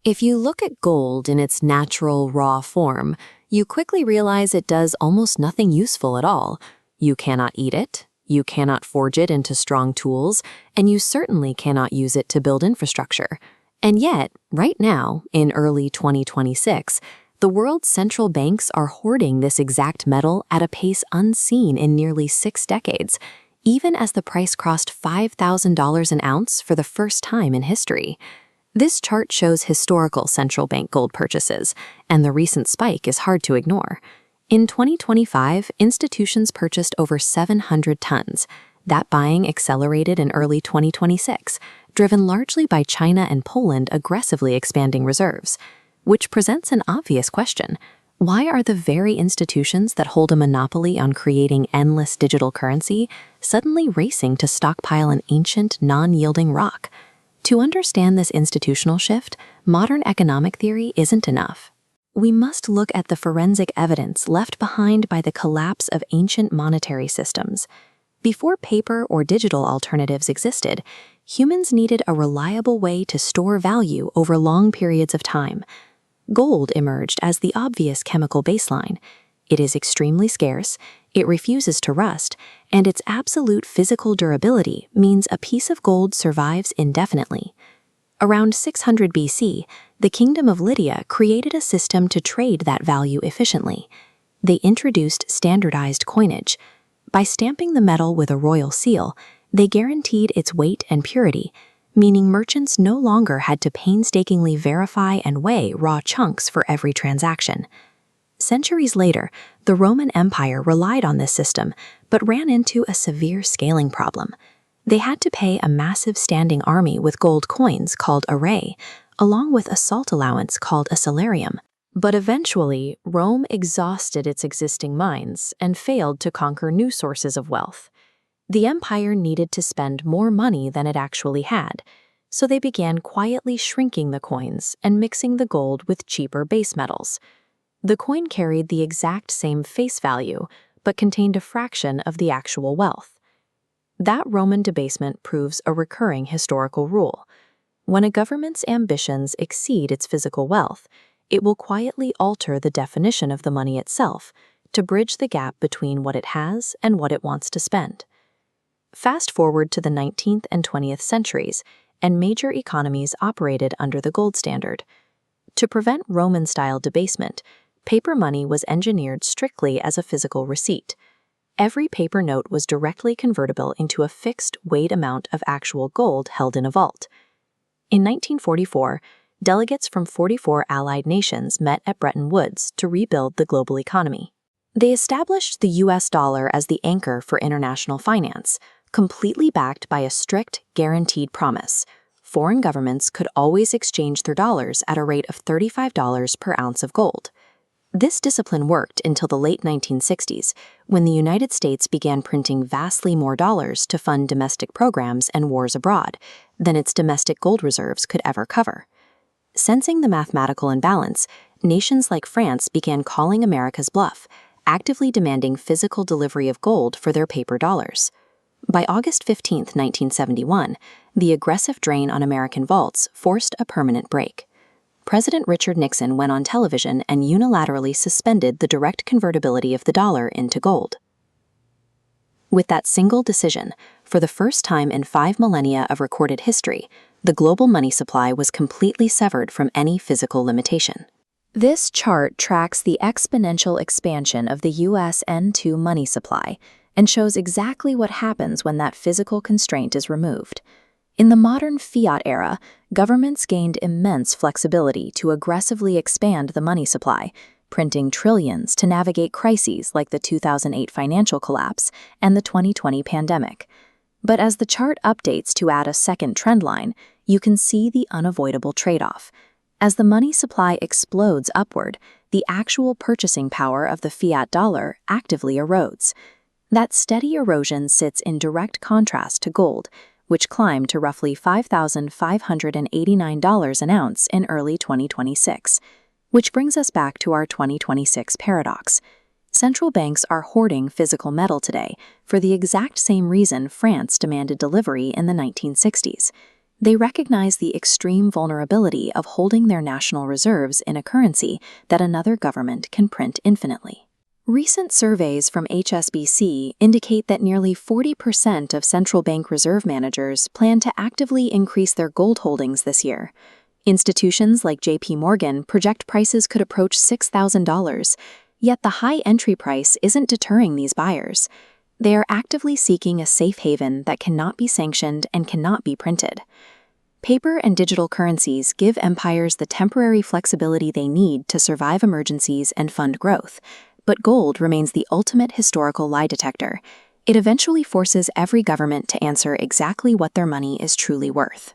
If you look at gold in its natural, raw form, you quickly realize it does almost nothing useful at all. You cannot eat it, you cannot forge it into strong tools, and you certainly cannot use it to build infrastructure. And yet, right now, in early 2026, the world's central banks are hoarding this exact metal at a pace unseen in nearly 6 decades, even as the price crossed $5,000 an ounce for the first time in history. This chart shows historical central bank gold purchases, and the recent spike is hard to ignore. In 2025, institutions purchased over 700 tons. That buying accelerated in early 2026, driven largely by China and Poland aggressively expanding reserves, which presents an obvious question. Why are the very institutions that hold a monopoly on creating endless digital currency suddenly racing to stockpile an ancient, non-yielding rock? To understand this institutional shift, modern economic theory isn't enough. We must look at the forensic evidence left behind by the collapse of ancient monetary systems. Before paper or digital alternatives existed, humans needed a reliable way to store value over long periods of time. Gold emerged as the obvious chemical baseline. It is extremely scarce, it refuses to rust, and its absolute physical durability means a piece of gold survives indefinitely. Around 600 BC, the Kingdom of Lydia created a system to trade that value efficiently. They introduced standardized coinage. By stamping the metal with a royal seal, they guaranteed its weight and purity, meaning merchants no longer had to painstakingly verify and weigh raw chunks for every transaction. Centuries later, the Roman Empire relied on this system, but ran into a severe scaling problem. They had to pay a massive standing army with gold coins called a ray, along with a salt allowance called a salarium. But eventually, Rome exhausted its existing mines and failed to conquer new sources of wealth. The empire needed to spend more money than it actually had, so they began quietly shrinking the coins and mixing the gold with cheaper base metals. The coin carried the exact same face value, but contained a fraction of the actual wealth. That Roman debasement proves a recurring historical rule. When a government's ambitions exceed its physical wealth, it will quietly alter the definition of the money itself to bridge the gap between what it has and what it wants to spend. Fast forward to the 19th and 20th centuries, and major economies operated under the gold standard. To prevent Roman-style debasement, paper money was engineered strictly as a physical receipt. Every paper note was directly convertible into a fixed weight amount of actual gold held in a vault. In 1944, delegates from 44 allied nations met at Bretton Woods to rebuild the global economy. They established the US dollar as the anchor for international finance, completely backed by a strict, guaranteed promise. Foreign governments could always exchange their dollars at a rate of $35 per ounce of gold. This discipline worked until the late 1960s, when the United States began printing vastly more dollars to fund domestic programs and wars abroad than its domestic gold reserves could ever cover. Sensing the mathematical imbalance, nations like France began calling America's bluff, actively demanding physical delivery of gold for their paper dollars. By August 15, 1971, the aggressive drain on American vaults forced a permanent break. President Richard Nixon went on television and unilaterally suspended the direct convertibility of the dollar into gold. With that single decision, for the first time in 5 millennia of recorded history, the global money supply was completely severed from any physical limitation. This chart tracks the exponential expansion of the US N2 money supply and shows exactly what happens when that physical constraint is removed. In the modern fiat era, governments gained immense flexibility to aggressively expand the money supply, printing trillions to navigate crises like the 2008 financial collapse and the 2020 pandemic. But as the chart updates to add a second trend line, you can see the unavoidable trade-off. As the money supply explodes upward, the actual purchasing power of the fiat dollar actively erodes. That steady erosion sits in direct contrast to gold, which climbed to roughly $5,589 an ounce in early 2026. Which brings us back to our 2026 paradox. Central banks are hoarding physical metal today for the exact same reason France demanded delivery in the 1960s. They recognize the extreme vulnerability of holding their national reserves in a currency that another government can print infinitely. Recent surveys from HSBC indicate that nearly 40% of central bank reserve managers plan to actively increase their gold holdings this year. Institutions like JP Morgan project prices could approach $6,000, yet the high entry price isn't deterring these buyers. They are actively seeking a safe haven that cannot be sanctioned and cannot be printed. Paper and digital currencies give empires the temporary flexibility they need to survive emergencies and fund growth, but gold remains the ultimate historical lie detector. It eventually forces every government to answer exactly what their money is truly worth.